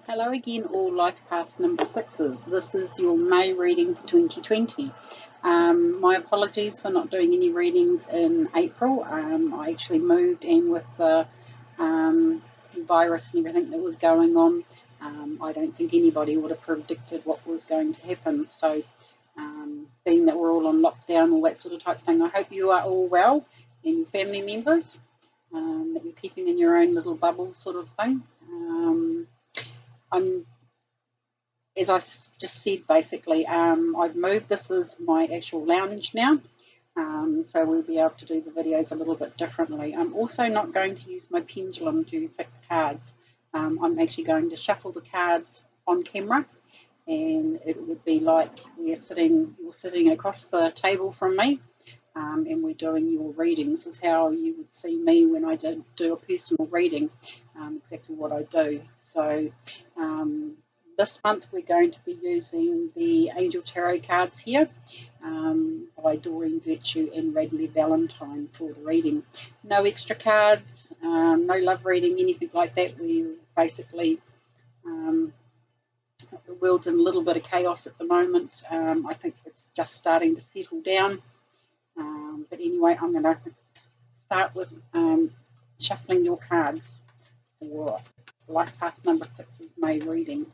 Hello again, all life path number sixes. This is your May reading for 2020. My apologies for not doing any readings in April. I actually moved, and with the virus and everything that was going on, I don't think anybody would have predicted what was going to happen. So, being that we're all on lockdown, all that sort of type thing, I hope you are all well and your family members, that you're keeping in your own little bubble sort of thing. As I just said, basically, I've moved. This is my actual lounge now, so we'll be able to do the videos a little bit differently. I'm also not going to use my pendulum to pick cards. I'm actually going to shuffle the cards on camera, and it would be like you're sitting across the table from me, and we're doing your readings. This is how you would see me when I do a personal reading, exactly what I do. So this month we're going to be using the Angel Tarot cards here by Doreen Virtue and Radley Valentine for the reading. No extra cards, no love reading, anything like that. We basically, the world's in a little bit of chaos at the moment. I think it's just starting to settle down. But anyway, I'm going to start with shuffling your cards for Life Path number 6's May reading.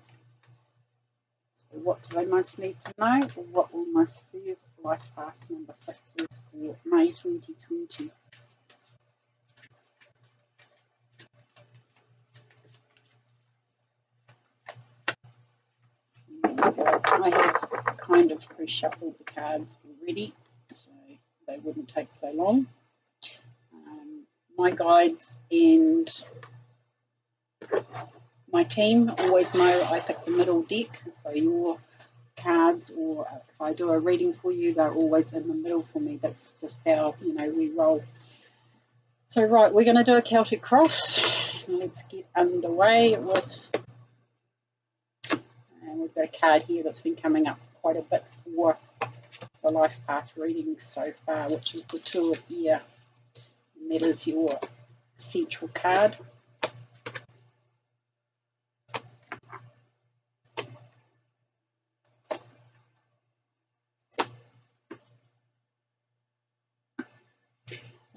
So what do they most need to know, or what will most serve Life Path number 6's for May 2020? I have kind of pre-shuffled the cards already, so they wouldn't take so long. My guides and my team always know I pick the middle deck, so your cards, or if I do a reading for you, they're always in the middle for me. That's just how, we roll. So right, we're going to do a Celtic cross. Let's get underway with, and we've got a card here that's been coming up quite a bit for the Life Path readings so far, which is the Two of Air, and that is your central card.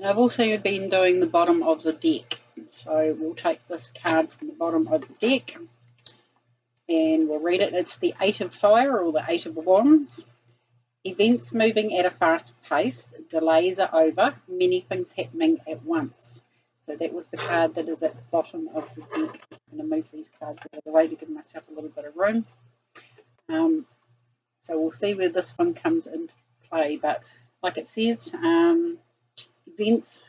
And I've also been doing the bottom of the deck, so we'll take this card from the bottom of the deck and we'll read it. It's the Eight of Fire, or the Eight of Wands. Events moving at a fast pace, delays are over, many things happening at once. So that was the card that is at the bottom of the deck. I'm going to move these cards out of the way to give myself a little bit of room. So we'll see where this one comes into play, but like it says, events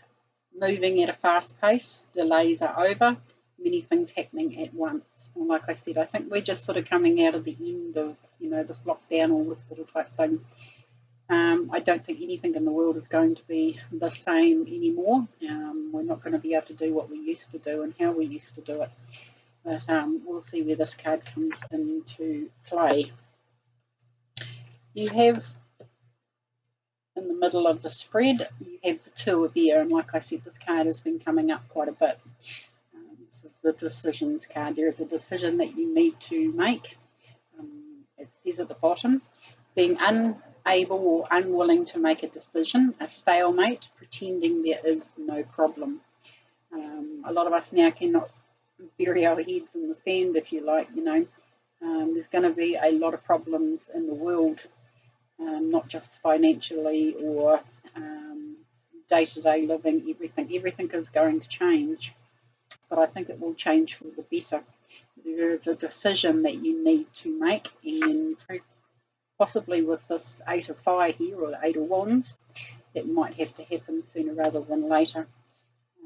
moving at a fast pace, delays are over, many things happening at once. And like I said, I think we're just sort of coming out of the end of, this lockdown, all this sort of type thing. I don't think anything in the world is going to be the same anymore. We're not going to be able to do what we used to do and how we used to do it. But we'll see where this card comes into play. You have, in the middle of the spread, you have the Two of Air, and like I said, this card has been coming up quite a bit. This is the decisions card. There is a decision that you need to make. It says at the bottom, being unable or unwilling to make a decision, a stalemate, pretending there is no problem. A lot of us now cannot bury our heads in the sand, if you like. There's going to be a lot of problems in the world. Not just financially or day-to-day living, everything is going to change, but I think it will change for the better. There is a decision that you need to make, and possibly with this Eight of Fire here, or the Eight of Wands, that might have to happen sooner rather than later.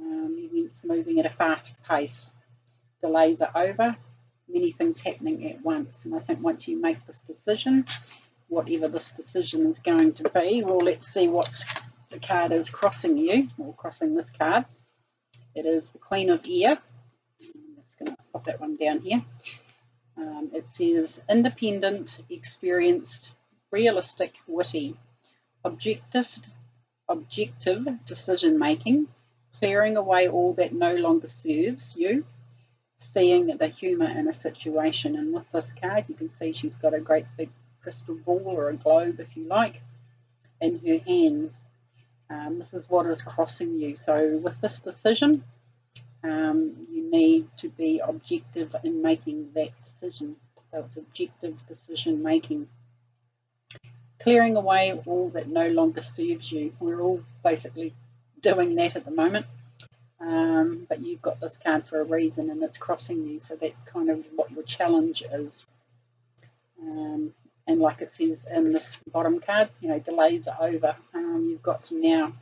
Events moving at a fast pace, delays are over, many things happening at once, and I think once you make this decision, whatever this decision is going to be, well, let's see what the card is crossing you, or crossing this card. It is the Queen of Air. I'm just going to pop that one down here. It says independent, experienced, realistic, witty, objective decision making, clearing away all that no longer serves you, seeing the humour in a situation. And with this card, you can see she's got a great big crystal ball, or a globe if you like, in her hands. This is what is crossing you. So with this decision, you need to be objective in making that decision. So it's objective decision making. Clearing away all that no longer serves you. We're all basically doing that at the moment. But you've got this card for a reason, and it's crossing you. So that's kind of what your challenge is. And like it says in this bottom card, delays are over. You've got to now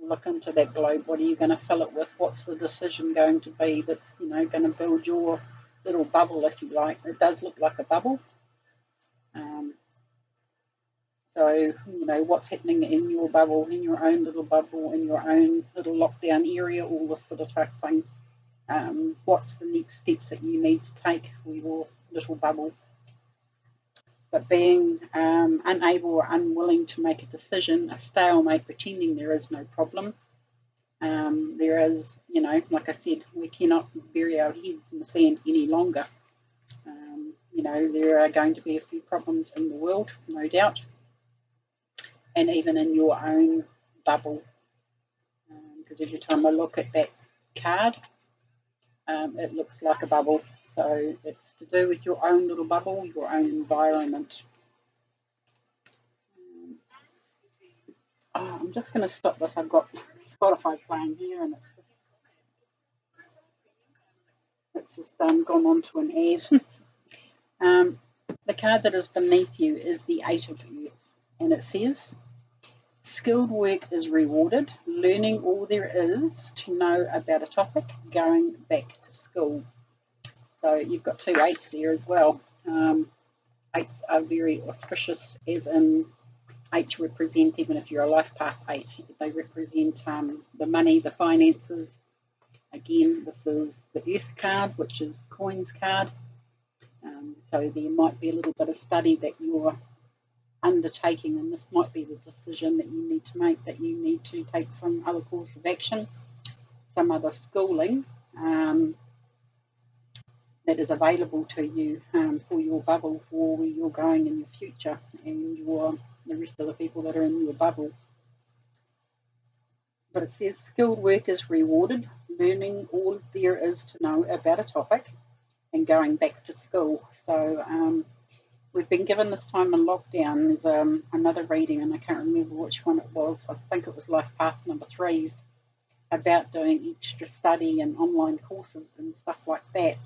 look into that globe. What are you going to fill it with? What's the decision going to be that's going to build your little bubble, if you like? It does look like a bubble. So what's happening in your bubble, in your own little bubble, in your own little lockdown area, all this sort of type thing. What's the next steps that you need to take for your little bubble? But being unable or unwilling to make a decision, a stalemate, pretending there is no problem. There is, like I said, we cannot bury our heads in the sand any longer. There are going to be a few problems in the world, no doubt, and even in your own bubble. Because every time I look at that card, it looks like a bubble. So it's to do with your own little bubble, your own environment. I'm just going to stop this. I've got Spotify playing here, and it's just gone on to an ad. The card that is beneath you is the Eight of Earth, and it says, skilled work is rewarded, learning all there is to know about a topic, going back to school. So you've got two eights there as well. Eights are very auspicious, as in eights represent, even if you're a life path 8, they represent the money, the finances. Again, this is the Earth card, which is coins card. So there might be a little bit of study that you're undertaking, and this might be the decision that you need to make, that you need to take some other course of action, some other schooling that is available to you for your bubble, for where you're going in your future, and the rest of the people that are in your bubble. But it says skilled work is rewarded, learning all there is to know about a topic, and going back to school. So we've been given this time in lockdown. There's another reading, and I can't remember which one it was. I think it was Life Path number 3's, about doing extra study and online courses and stuff like that.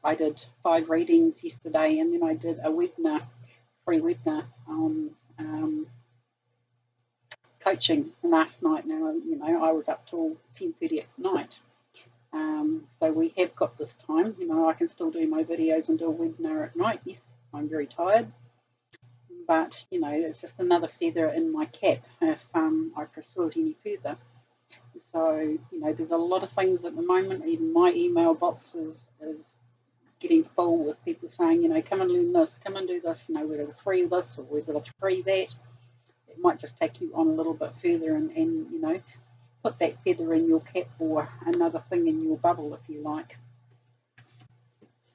I did 5 readings yesterday, and then I did a webinar, free webinar on coaching last night. Now, I was up till 10:30 at night. So we have got this time. I can still do my videos and do a webinar at night. Yes, I'm very tired, but it's just another feather in my cap if I pursue it any further. So there's a lot of things at the moment. Even my email box is getting full with people saying, come and learn this, come and do this, we're free this, or we're free that. It might just take you on a little bit further and put that feather in your cap, or another thing in your bubble, if you like.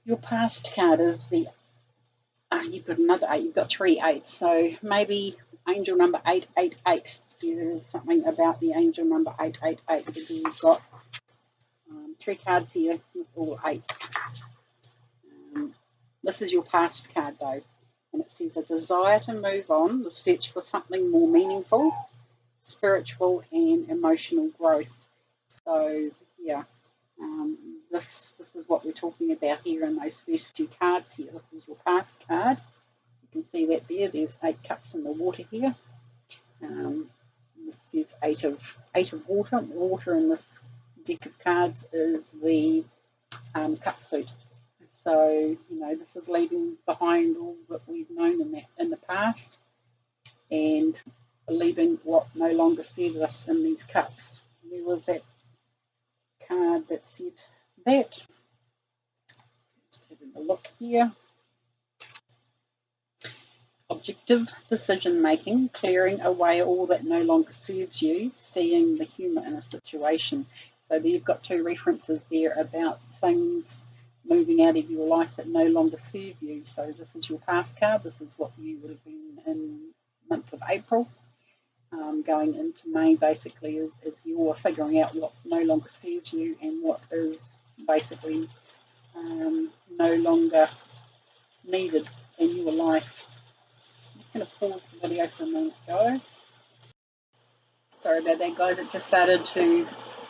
Your past card is you've got another 8, you've got 3 8s, so maybe angel number 888. There's something about the angel number 888, because you've got 3 cards here with all 8s. This is your past card though, and it says a desire to move on, the search for something more meaningful, spiritual and emotional growth. So yeah, this is what we're talking about here in those first few cards here. This is your past card. You can see that there. There's 8 cups in the water here. This says 8 of water. Water in this deck of cards is the cup suit. So this is leaving behind all that we've known in the past, and leaving what no longer serves us in these cups. There was that card that said that. Just having a look here. Objective decision making, clearing away all that no longer serves you, seeing the humour in a situation. So there you've got two references there about things moving out of your life that no longer serve you. So this is your past card. This is what you would have been in the month of April. Going into May basically is you're figuring out what no longer serves you and what is basically no longer needed in your life. I'm just going to pause the video for a minute, guys. Sorry about that, guys. It just started to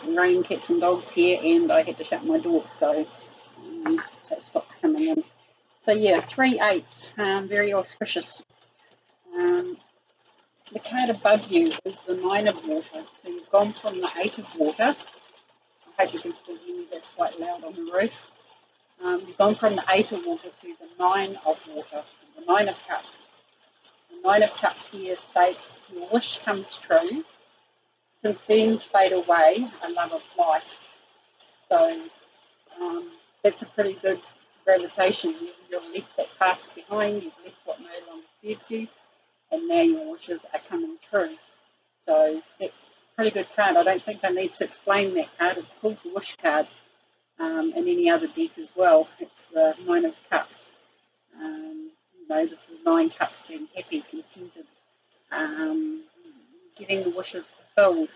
rain cats and dogs here and I had to shut my door, so it stopped coming in. So yeah, 3 8s, very auspicious. The card above you is the 9 of water. So you've gone from the 8 of water. I hope you can still hear me, that's quite loud on the roof. You've gone from the 8 of water to the 9 of water, the 9 of cups. The 9 of cups here states your wish comes true, concerns fade away, a love of life. So that's a pretty good gravitation. You've left that past behind, you've left what no longer serves you, and now your wishes are coming true. So that's a pretty good card. I don't think I need to explain that card. It's called the Wish card, and any other deck as well. It's the 9 of Cups. This is 9 cups, being happy, contented, getting the wishes fulfilled.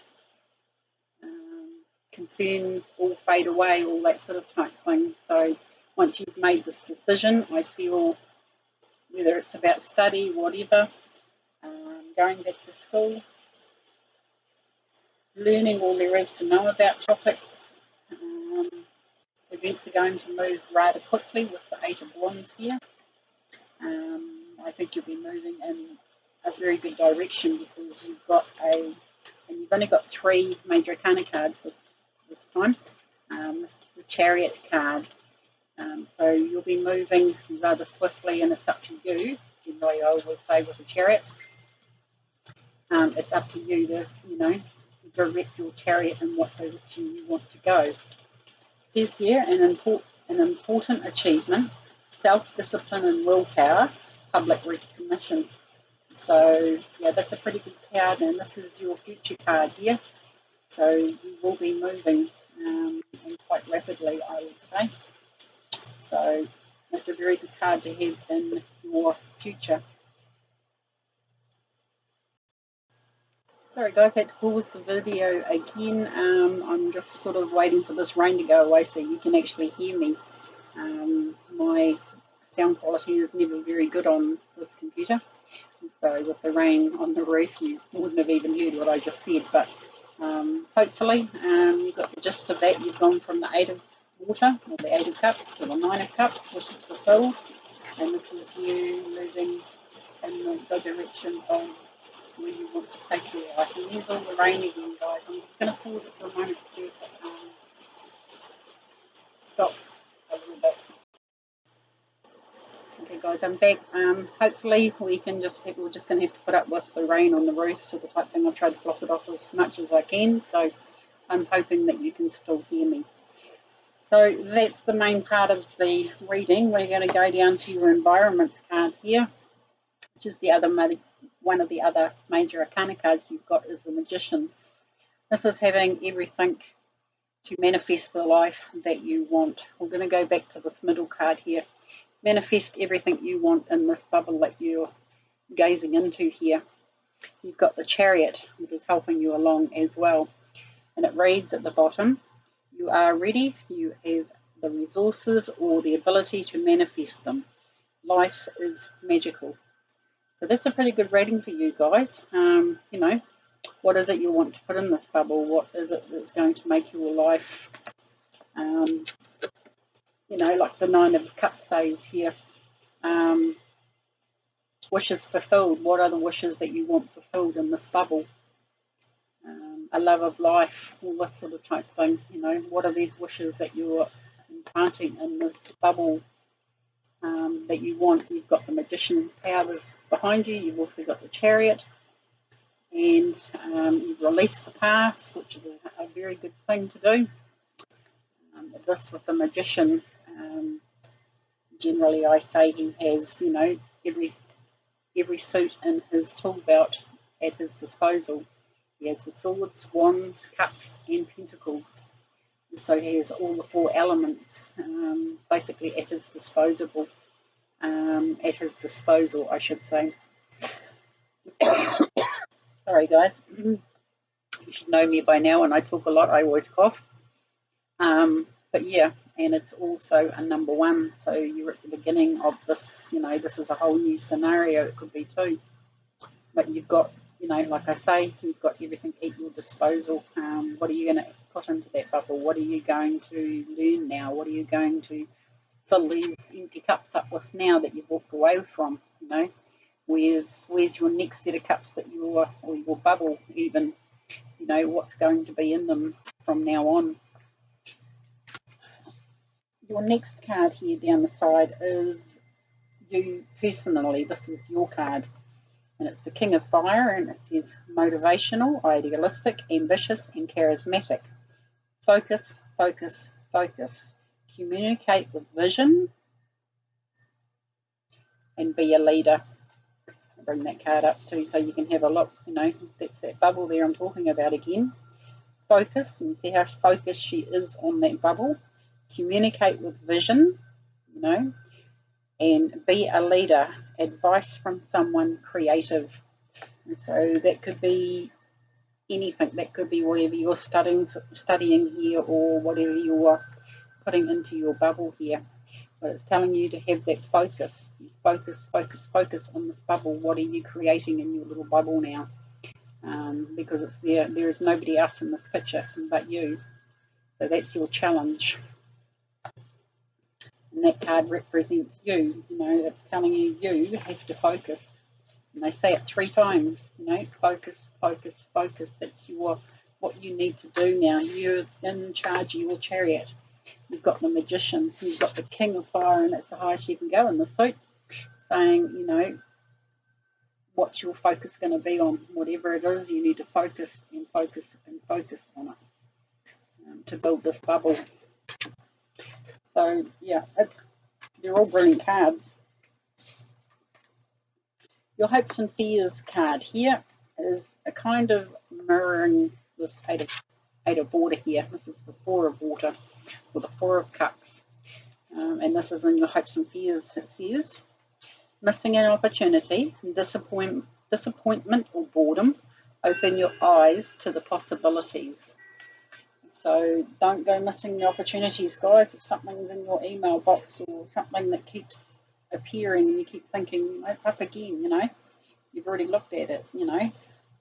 Concerns all fade away, all that sort of type thing. So once you've made this decision, I feel whether it's about study, whatever, going back to school, learning all there is to know about topics, events are going to move rather quickly with the 8 of Wands here. I think you'll be moving in a very good direction because you've only got 3 major arcana cards this time. This is the Chariot card. So you'll be moving rather swiftly and it's up to you. Generally I always say with a chariot, it's up to you to, direct your chariot in what direction you want to go. It says here, an important achievement, self-discipline and willpower, public recognition. So, yeah, that's a pretty good card, and this is your future card here. So you will be moving and quite rapidly, I would say. So it's a very good card to have in your future. Sorry guys, I had to pause the video again. I'm just sort of waiting for this rain to go away so you can actually hear me. My sound quality is never very good on this computer. So with the rain on the roof, you wouldn't have even heard what I just said. But hopefully you got the gist of that. You've gone from the 8 of water, or the 8 of cups, to the 9 of cups, which is fulfilled. And this is you moving in the direction of where you want to take your life. And there's all the rain again, guys. I'm just going to pause it for a moment to see if it stops a little bit. Okay guys, I'm back. Hopefully we're just going to have to put up with the rain on the roof, sort of type thing. I've tried to block it off as much as I can, so I'm hoping that you can still hear me. So that's the main part of the reading. We're going to go down to your environments card here, which is one of the other major arcana cards you've got is the Magician. This is having everything to manifest the life that you want. We're going to go back to this middle card here. Manifest everything you want in this bubble that you're gazing into here. You've got the Chariot, which is helping you along as well. And it reads at the bottom, you are ready, you have the resources or the ability to manifest them. Life is magical. So that's a pretty good reading for you guys. What is it you want to put in this bubble? What is it that's going to make your life, like the 9 of Cups says here, wishes fulfilled. What are the wishes that you want fulfilled in this bubble? A love of life, all this sort of type thing. What are these wishes that you're implanting in this bubble that you want? You've got the Magician powers behind you. You've also got the Chariot. And you've released the past, which is a very good thing to do. This with the Magician, generally I say he has, every suit in his tool belt at his disposal. He has the swords, wands, cups, and pentacles. So he has all the 4 elements basically at his disposal, I should say. Sorry guys, you should know me by now. When I talk a lot, I always cough. But yeah, and it's also a number 1. So you're at the beginning of this, this is a whole new scenario. It could be 2. But you've got, like I say, you've got everything at your disposal. What are you going to put into that bubble? What are you going to learn now? What are you going to fill these empty cups up with now that you've walked away from? Where's your next set of cups that or your bubble even? What's going to be in them from now on? Your next card here down the side is you personally. This is your card. And it's the King of Fire, and it says motivational, idealistic, ambitious, and charismatic. Focus, focus, focus. Communicate with vision and be a leader. I'll bring that card up too so you can have a look. That's that bubble there I'm talking about again. Focus, and you see how focused she is on that bubble. Communicate with vision, and be a leader. Advice from someone creative. And so that could be anything. That could be whatever you're studying here, or whatever you're putting into your bubble here. But it's telling you to have that focus. Focus, focus, focus on this bubble. What are you creating in your little bubble now? Because it's there is nobody else in this picture but you. So that's your challenge. And that card represents you. It's telling you have to focus. And they say it 3 times. Focus, focus, focus. That's what you need to do now. You're in charge of your chariot. You've got the Magician. You've got the King of Fire, and that's the highest you can go in the suit. Saying, what's your focus going to be on? Whatever it is, you need to focus and focus and focus on it to build this bubble. So yeah, they're all brilliant cards. Your hopes and fears card here is a kind of mirroring this eight of water here. This is the 4 of water, or the 4 of cups. And this is in your hopes and fears. It says, missing an opportunity, disappointment or boredom, open your eyes to the possibilities. So don't go missing the opportunities, guys. If something's in your email box or something that keeps appearing and you keep thinking, it's up again, you've already looked at it,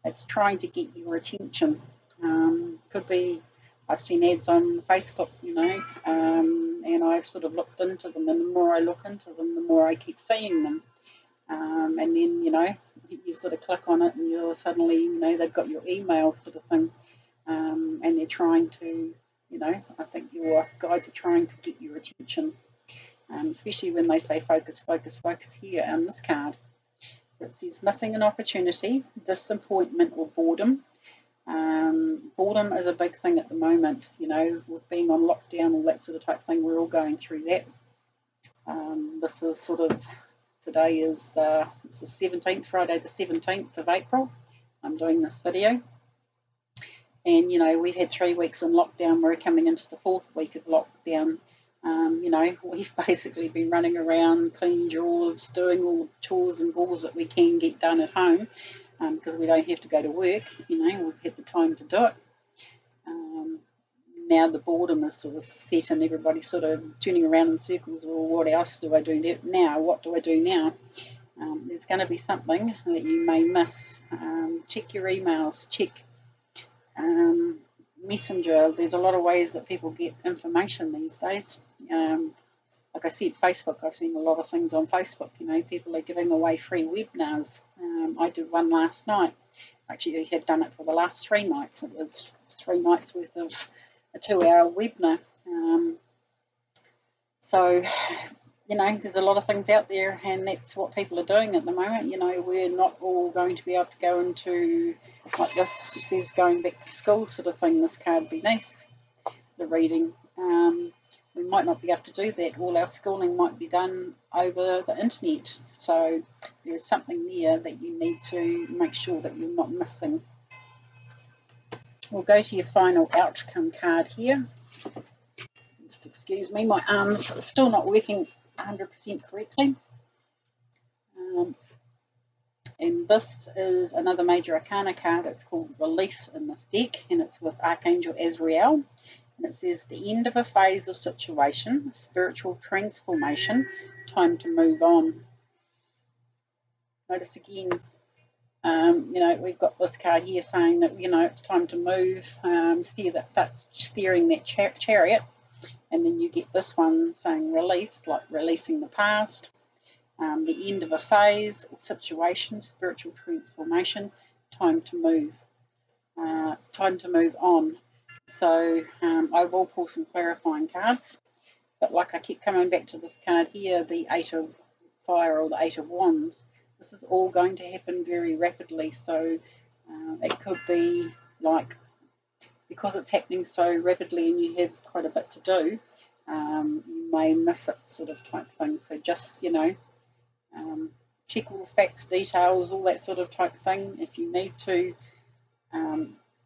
it's trying to get your attention. Could be, I've seen ads on Facebook, and I've sort of looked into them, and the more I look into them, the more I keep seeing them. And then, you sort of click on it and you're suddenly, they've got your email sort of thing. And they're trying to, I think your guides are trying to get your attention, especially when they say focus, focus, focus here on this card. It says missing an opportunity, disappointment or boredom. Boredom is a big thing at the moment, with being on lockdown, all that sort of type thing. We're all going through that. This is sort of, today is it's the 17th, Friday the 17th of April. I'm doing this video. And, we've had 3 weeks in lockdown. We're coming into the 4th week of lockdown. We've basically been running around, cleaning drawers, doing all the chores and balls that we can get done at home, because we don't have to go to work. We've had the time to do it. Now the boredom is sort of set and everybody's sort of turning around in circles. Well, what else do I do now? What do I do now? There's going to be something that you may miss. Check your emails, check Messenger. There's a lot of ways that people get information these days. Like I said, Facebook, I've seen a lot of things on Facebook. People are giving away free webinars. I did one last night. Actually, I have done it for the last 3 nights. It was 3 nights worth of a 2-hour webinar. So, there's a lot of things out there, and that's what people are doing at the moment. We're not all going to be able to go into, like this says, going back to school sort of thing, this card beneath the reading. We might not be able to do that. All our schooling might be done over the internet. So there's something there that you need to make sure that you're not missing. We'll go to your final outcome card here. Just excuse me, my arm's still not working 100% correctly. And this is another major arcana card. It's called Release in this deck, and it's with Archangel Azrael. And it says the end of a phase or situation, spiritual transformation, time to move on. Notice again, we've got this card here saying that, it's time to move. Fear that starts steering that chariot. And then you get this one saying release, like releasing the past. The end of a phase or situation, spiritual transformation, time to move on. So I will pull some clarifying cards, but like I keep coming back to this card here, the Eight of Fire or the Eight of Wands, this is all going to happen very rapidly. So it could be like, because it's happening so rapidly and you have quite a bit to do, you may miss it, sort of type thing. So just, check all the facts, details, all that sort of type thing. If you need to,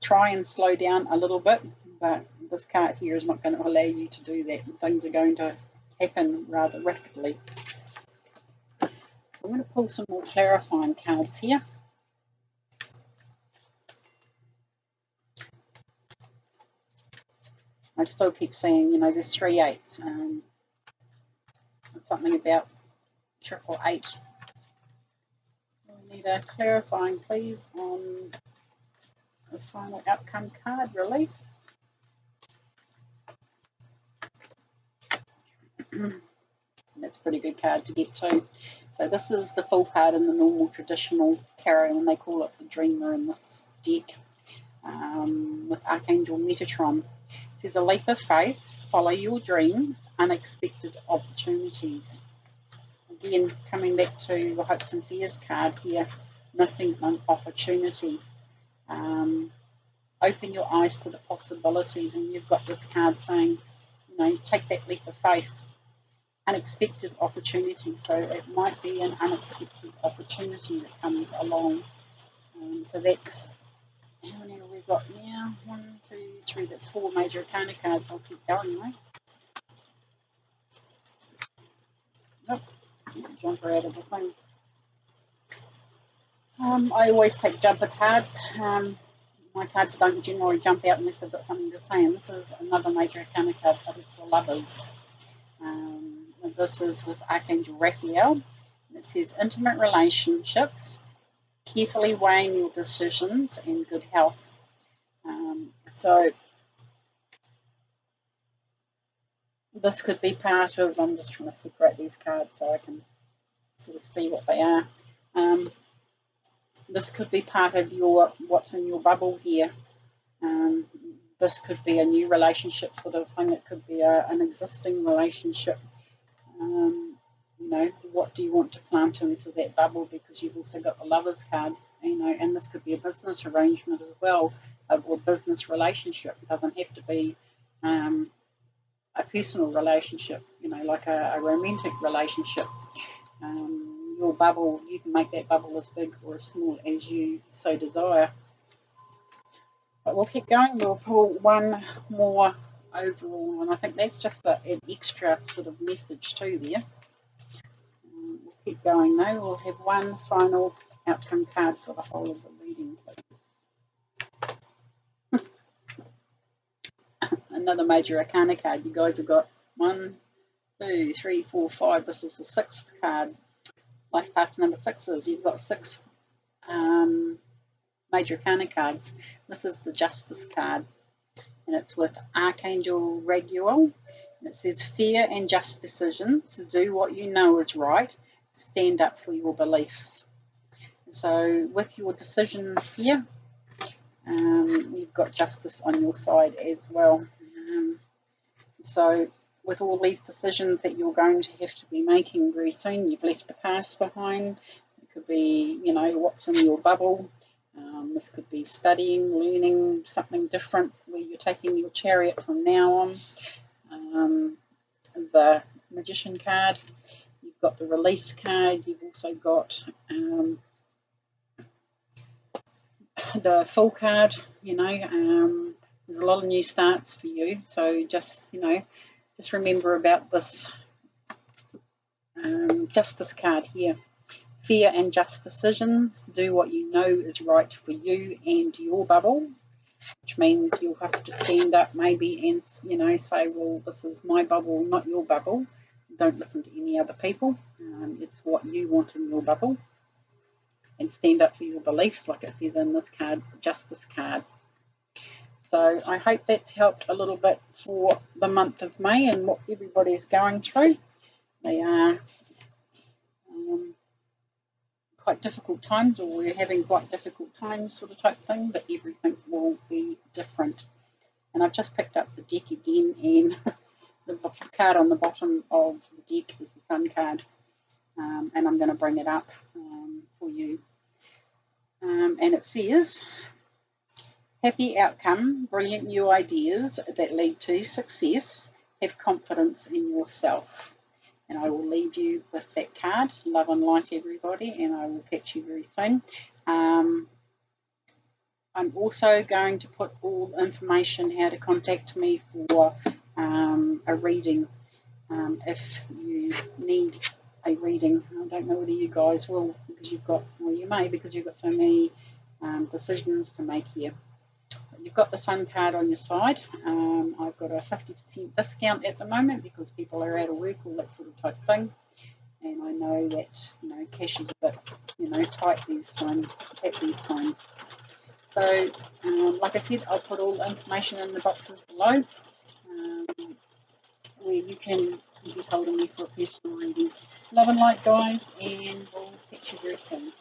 try and slow down a little bit, but this card here is not going to allow you to do that. Things are going to happen rather rapidly. So I'm going to pull some more clarifying cards here. I still keep saying, there's 3 8s. Something about 888. We need a clarifying, please, on the final outcome card release. That's a pretty good card to get to. So this is the full card in the normal traditional tarot, and they call it the Dreamer in this deck, with Archangel Metatron. It says a leap of faith, follow your dreams, unexpected opportunities. Again, coming back to the hopes and fears card here, missing an opportunity. Open your eyes to the possibilities, and you've got this card saying, take that leap of faith. Unexpected opportunity, so it might be an unexpected opportunity that comes along. So that's, how many have we got now? 1, 2, 3, that's 4 major arcana cards. I'll keep going though. Nope, jumper out of the thing. I always take jumper cards. My cards don't generally jump out unless they've got something to say, and this is another major arcana card, but it's the Lovers. This is with Archangel Raphael. It says intimate relationships, carefully weighing your decisions, and good health. So this could be part of, I'm just trying to separate these cards so I can sort of see what they are. This could be part of what's in your bubble here. This could be a new relationship sort of thing. It could be an existing relationship. What do you want to plant into that bubble, because you've also got the Lovers card, and this could be a business arrangement as well, or business relationship. It doesn't have to be a personal relationship, like a romantic relationship. Your bubble, you can make that bubble as big or as small as you so desire. But we'll keep going. We'll pull one more overall, and I think that's just an extra sort of message too there. We'll keep going though. We'll have one final outcome card for the whole of the reading, please. Another major arcana card. You guys have got 1, 2, 3, 4, 5. This is the 6th card. Life path number 6s. You've got 6 major arcana cards. This is the Justice card, and it's with Archangel Raguel. And it says fair and just decisions. Do what you know is right. Stand up for your beliefs. So with your decision here, you've got justice on your side as well. So with all these decisions that you're going to have to be making very soon, you've left the past behind. It could be, what's in your bubble. This could be studying, learning something different, where you're taking your chariot from now on. The Magician card, you've got the Release card, you've also got the Full card, There's a lot of new starts for you, so just just remember about this justice card here. Fair and just decisions. Do what you know is right for you and your bubble, which means you'll have to stand up maybe and say, well, this is my bubble, not your bubble. Don't listen to any other people. It's what you want in your bubble, and stand up for your beliefs, like it says in this card, justice card. So I hope that's helped a little bit for the month of May and what everybody's going through. They are quite difficult times, or we're having quite difficult times, sort of type thing, but everything will be different. And I've just picked up the deck again, and the card on the bottom of the deck is the Sun card, and I'm going to bring it up for you. And it says, happy outcome, brilliant new ideas that lead to success, have confidence in yourself. And I will leave you with that card. Love and light, everybody, and I will catch you very soon. I'm also going to put all the information how to contact me for a reading. If you need a reading, I don't know whether you guys will, because you may, because you've got so many decisions to make here. But you've got the Sun card on your side. I've got a 50% discount at the moment because people are out of work, all that sort of type thing. And I know that cash is a bit tight at these times. So, like I said, I'll put all the information in the boxes below, where you can get hold of me for a personal reading. Love and light, guys, and we'll catch you very soon.